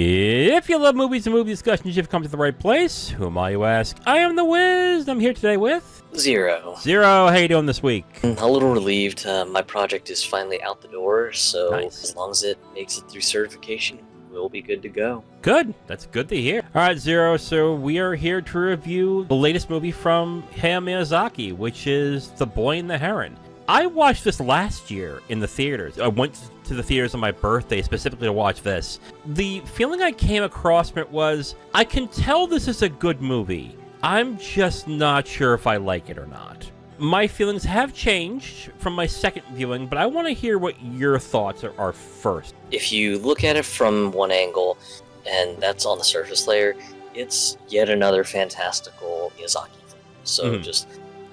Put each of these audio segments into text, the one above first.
If you love movies and movie discussions, you've come to the right place. Who am I, you ask? I am the Wiz. I'm here today with... Zero. Zero, how you doing this week? A little relieved. My project is finally out the door, so Nice. as long as it makes it through certification, we'll be good to go. Good. That's good to hear. All right, Zero, so we are here to review the latest movie from Hayao Miyazaki, which is The Boy and the Heron. I watched this last year in the theaters. I went to the theaters on my birthday specifically to watch this. The feeling I came across from it was, I can tell this is a good movie. I'm just not sure if I like it or not. My feelings have changed from my second viewing, but I want to hear what your thoughts are first. If you look at it from one angle, and that's on the surface layer, it's yet another fantastical Miyazaki film. So just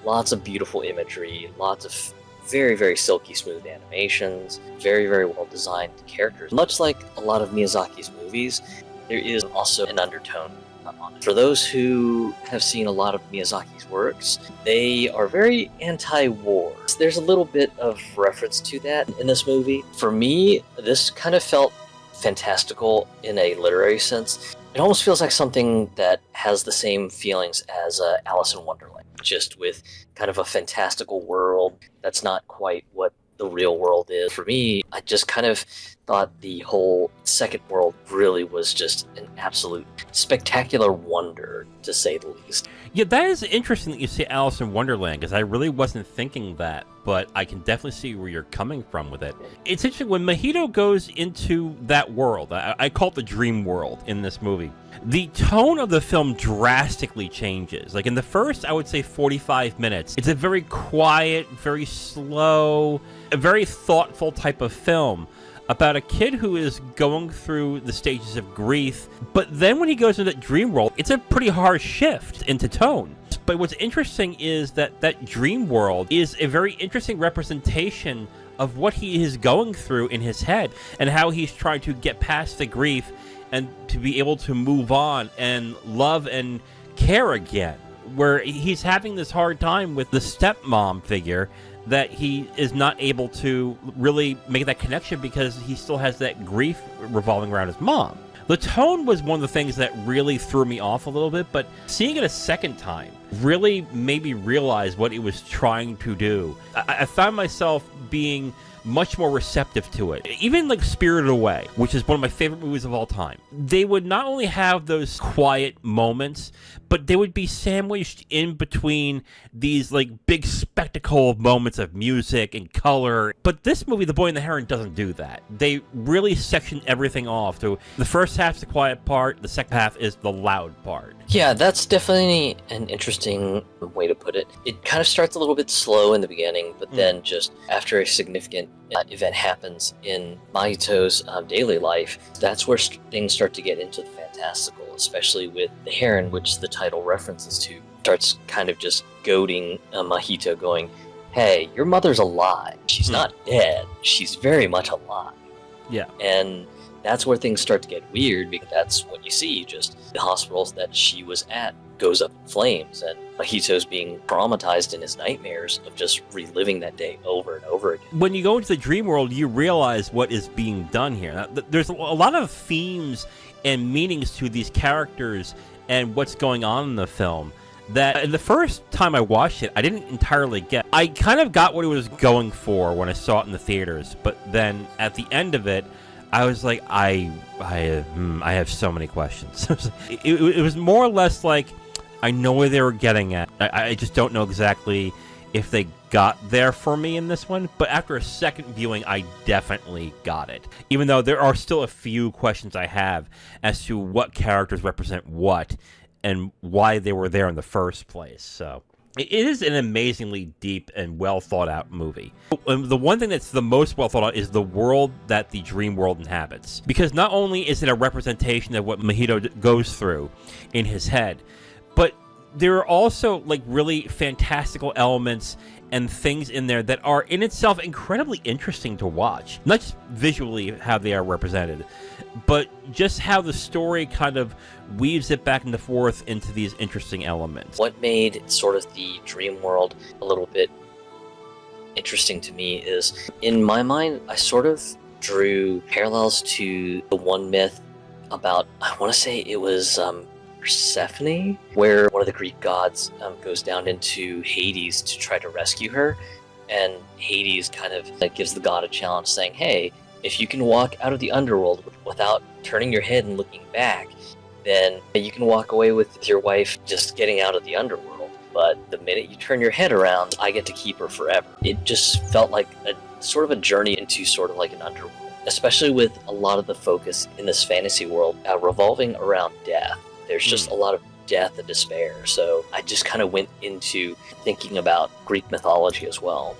lots of beautiful imagery, lots of very, very silky smooth animations, very, very well designed characters. Much like a lot of Miyazaki's movies, there is also an undertone on it. For those who have seen a lot of Miyazaki's works, they are very anti-war. There's a little bit of reference to that in this movie. For me, this kind of felt fantastical in a literary sense. It almost feels like something that has the same feelings as Alice in Wonderland, just with kind of a fantastical world that's not quite what the real world is. For me, I just kind of thought the whole second world really was just an absolute spectacular wonder, to say the least. Yeah, that is interesting that you say Alice in Wonderland, because I really wasn't thinking that, but I can definitely see where you're coming from with it. It's interesting, when Mojito goes into that world, I call it the dream world in this movie, the tone of the film drastically changes. Like in the first, I would say 45 minutes, it's a very quiet, very slow, a very thoughtful type of film about a kid who is going through the stages of grief, but then when he goes into that dream world, it's a pretty hard shift into tone. But what's interesting is that that dream world is a very interesting representation of what he is going through in his head and how he's trying to get past the grief and to be able to move on and love and care again, where he's having this hard time with the stepmom figure that he is not able to really make that connection because he still has that grief revolving around his mom. The tone was one of the things that really threw me off a little bit, but seeing it a second time really made me realize what it was trying to do. I found myself being much more receptive to it. Even like Spirited Away, which is one of my favorite movies of all time. They would not only have those quiet moments, but they would be sandwiched in between these like big spectacle moments of music and color. But this movie, The Boy and the Heron, doesn't do that. They really section everything off. So the first half's the quiet part, the second half is the loud part. Yeah, that's definitely an interesting way to put it. It kind of starts a little bit slow in the beginning, but then just after a significant event happens in Mahito's daily life, that's where things start to get into the fantastical, especially with the heron, which the title references to, starts kind of just goading Mahito, going, hey, your mother's alive. She's not dead. She's very much alive. Yeah. And that's where things start to get weird, because that's what you see. Just the hospitals that she was at goes up in flames, and Mahito's being traumatized in his nightmares of just reliving that day over and over again. When you go into the dream world, you realize what is being done here. Now, there's a lot of themes and meanings to these characters and what's going on in the film that the first time I watched it, I didn't entirely get. I kind of got what it was going for when I saw it in the theaters, but then at the end of it, I was like, I have so many questions. It was more or less like, I know where they were getting at. I just don't know exactly if they got there for me in this one. But after a second viewing, I definitely got it. Even though there are still a few questions I have as to what characters represent what and why they were there in the first place. So it is an amazingly deep and well thought out movie. And the one thing that's the most well thought out is the world that the dream world inhabits. Because not only is it a representation of what Mojito goes through in his head, but there are also like really fantastical elements and things in there that are in itself incredibly interesting to watch. Not just visually how they are represented, but just how the story kind of weaves it back and forth into these interesting elements. What made sort of the dream world a little bit interesting to me is, in my mind, I sort of drew parallels to the one myth about, I want to say it was Persephone, where one of the Greek gods goes down into Hades to try to rescue her. And Hades kind of gives the god a challenge, saying, hey, if you can walk out of the underworld without turning your head and looking back, then you can walk away with your wife just getting out of the underworld. But the minute you turn your head around, I get to keep her forever. It just felt like a sort of a journey into sort of like an underworld, especially with a lot of the focus in this fantasy world revolving around death. There's just a lot of death and despair. So I just kind of went into thinking about Greek mythology as well.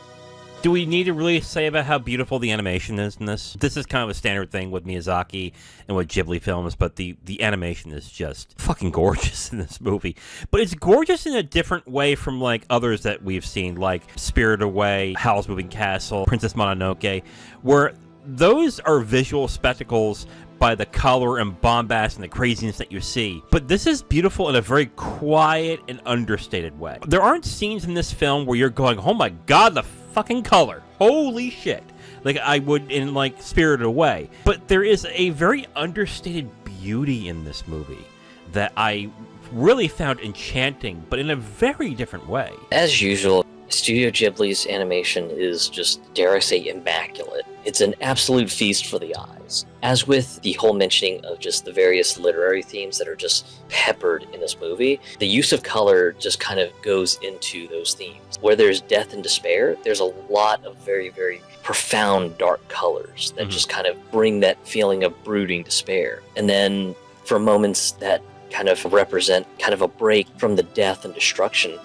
Do we need to really say about how beautiful the animation is in this? This is kind of a standard thing with Miyazaki and with Ghibli films, but the animation is just fucking gorgeous in this movie. But it's gorgeous in a different way from like others that we've seen, like Spirited Away, Howl's Moving Castle, Princess Mononoke, where those are visual spectacles by the color and bombast and the craziness that you see. But this is beautiful in a very quiet and understated way. There aren't scenes in this film where you're going, oh my god, the fucking color. Holy shit. Like I would in like Spirited Away. But there is a very understated beauty in this movie that I really found enchanting, but in a very different way. As usual, Studio Ghibli's animation is just, dare I say, immaculate. It's an absolute feast for the eyes. As with the whole mentioning of just the various literary themes that are just peppered in this movie, the use of color just kind of goes into those themes. Where there's death and despair, there's a lot of very, very profound dark colors that just kind of bring that feeling of brooding despair. And then for moments that kind of represent kind of a break from the death and destruction,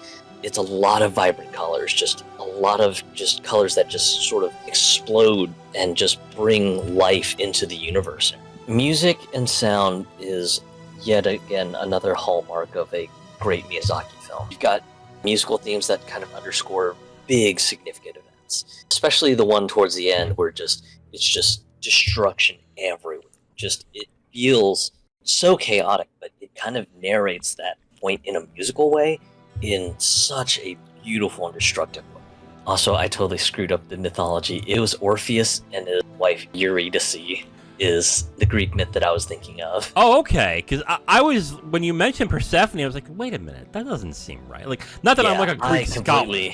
it's a lot of vibrant colors, just a lot of just colors that just sort of explode and just bring life into the universe. Music and sound is yet again another hallmark of a great Miyazaki film. You've got musical themes that kind of underscore big significant events, especially the one towards the end where it's just destruction everywhere. Just it feels so chaotic, but it kind of narrates that point in a musical way in such a beautiful and destructive way. Also, I totally screwed up the mythology. It was Orpheus and his wife Eurydice is the Greek myth that I was thinking of. Oh, okay. Because I was, when you mentioned Persephone, I was like, wait a minute, that doesn't seem right. Like, not that I'm like a Greek scholar.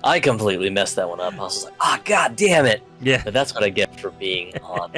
I completely messed that one up. I was like, god damn it. Yeah. But that's what I get for being on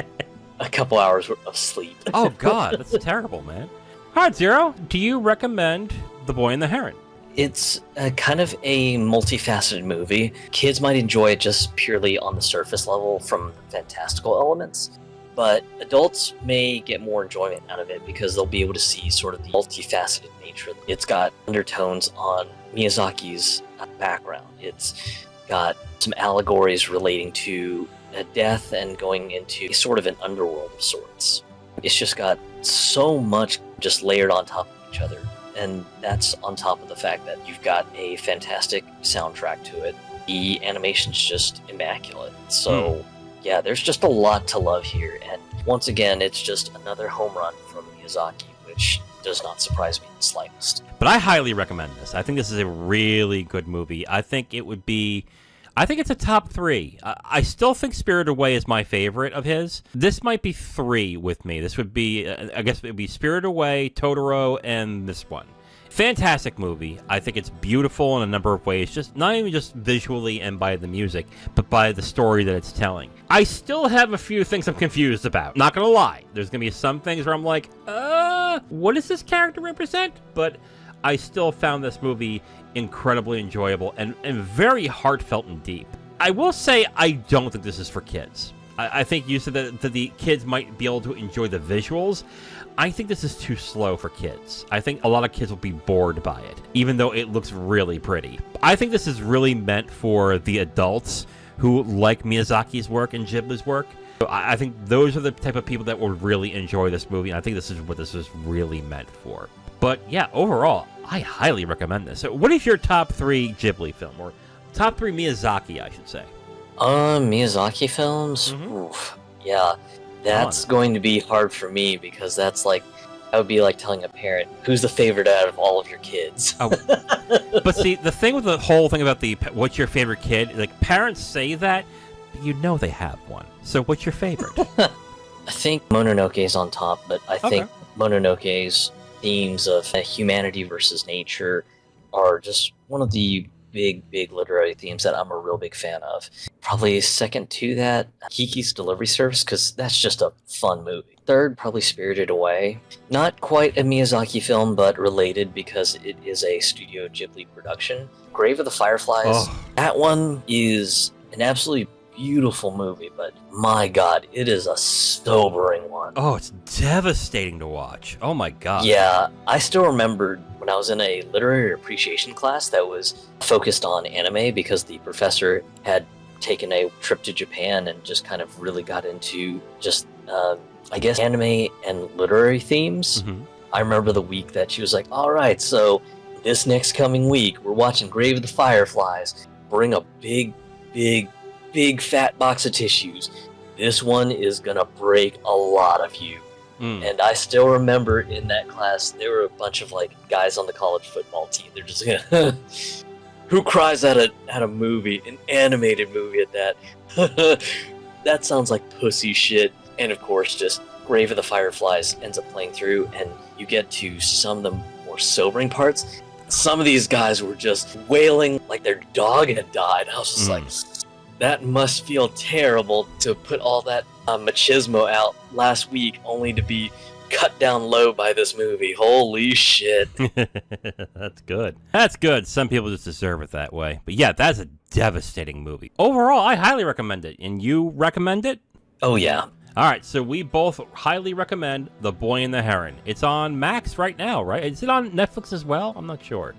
a couple hours of sleep. Oh, God, that's terrible, man. All right, Zero, do you recommend The Boy and the Heron? It's kind of a multifaceted movie. Kids might enjoy it just purely on the surface level from the fantastical elements, but adults may get more enjoyment out of it because they'll be able to see sort of the multifaceted nature. It's got undertones on Miyazaki's background. It's got some allegories relating to death and going into sort of an underworld of sorts. It's just got so much just layered on top of each other. And that's on top of the fact that you've got a fantastic soundtrack to it. The animation's just immaculate. So, yeah, there's just a lot to love here. And once again, it's just another home run from Miyazaki, which does not surprise me in the slightest. But I highly recommend this. I think this is a really good movie. I think it's a top 3. I still think Spirited Away is my favorite of his. This might be 3 with me. This would be, I guess it would be Spirited Away, Totoro, and this one. Fantastic movie. I think it's beautiful in a number of ways, just not even just visually and by the music, but by the story that it's telling. I still have a few things I'm confused about. Not gonna lie. There's gonna be some things where I'm like, what does this character represent? But I still found this movie incredibly enjoyable and very heartfelt and deep. I will say I don't think this is for kids. I think you said that the kids might be able to enjoy the visuals. I think this is too slow for kids. I think a lot of kids will be bored by it, even though it looks really pretty. I think this is really meant for the adults who like Miyazaki's work and Ghibli's work. I think those are the type of people that will really enjoy this movie, and I think this is what this is really meant for. But yeah, overall, I highly recommend this. So what is your top 3 Ghibli film, or top 3 Miyazaki, I should say? Miyazaki films? Oof. Yeah, that's going to be hard for me because that would be like telling a parent, who's the favorite out of all of your kids? Oh. But see, the thing with the whole thing about what's your favorite kid, like parents say that, but you know they have one. So what's your favorite? I think Mononoke's on top, but I think Mononoke's themes of humanity versus nature are just one of the big literary themes that I'm a real big fan of. Probably second to that, Kiki's Delivery Service, because that's just a fun movie. Third, probably Spirited Away. Not quite a Miyazaki film, but related because it is a Studio Ghibli production. Grave of the Fireflies. That one is an absolutely beautiful movie, but my god, it is a sobering one. Oh, it's devastating to watch. Oh my god. Yeah, I still remembered when I was in a literary appreciation class that was focused on anime because the professor had taken a trip to Japan and just kind of really got into just, I guess, anime and literary themes. I remember the week that she was like, all right, so this next coming week, we're watching Grave of the Fireflies. Bring a big fat box of tissues. This one is gonna break a lot of you. And I still remember in that class, there were a bunch of like guys on the college football team. They're just who cries at a movie, an animated movie at that? That sounds like pussy shit. And of course, just Grave of the Fireflies ends up playing through, and you get to some of the more sobering parts. Some of these guys were just wailing like their dog had died. I was just like, that must feel terrible to put all that machismo out last week only to be cut down low by this movie. Holy shit. That's good. That's good. Some people just deserve it that way. But yeah, that's a devastating movie. Overall, I highly recommend it. And you recommend it? Oh, yeah. All right, so we both highly recommend The Boy and the Heron. It's on Max right now, right? Is it on Netflix as well? I'm not sure.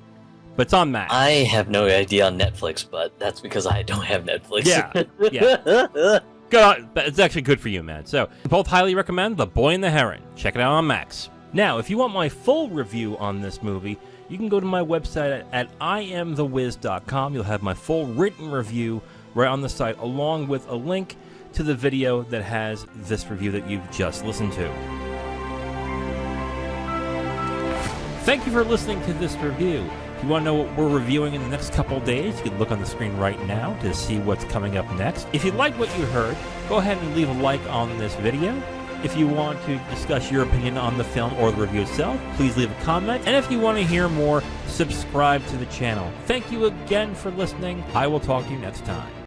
But it's on Max. I have no idea on Netflix, but that's because I don't have Netflix. Yeah. Good. It's actually good for you, man. So, both highly recommend The Boy and the Heron. Check it out on Max. Now, if you want my full review on this movie, you can go to my website at IamTheWiz.com. You'll have my full written review right on the site, along with a link to the video that has this review that you've just listened to. Thank you for listening to this review. If you want to know what we're reviewing in the next couple of days, you can look on the screen right now to see what's coming up next. If you like what you heard, go ahead and leave a like on this video. If you want to discuss your opinion on the film or the review itself, please leave a comment. And if you want to hear more, subscribe to the channel. Thank you again for listening. I will talk to you next time.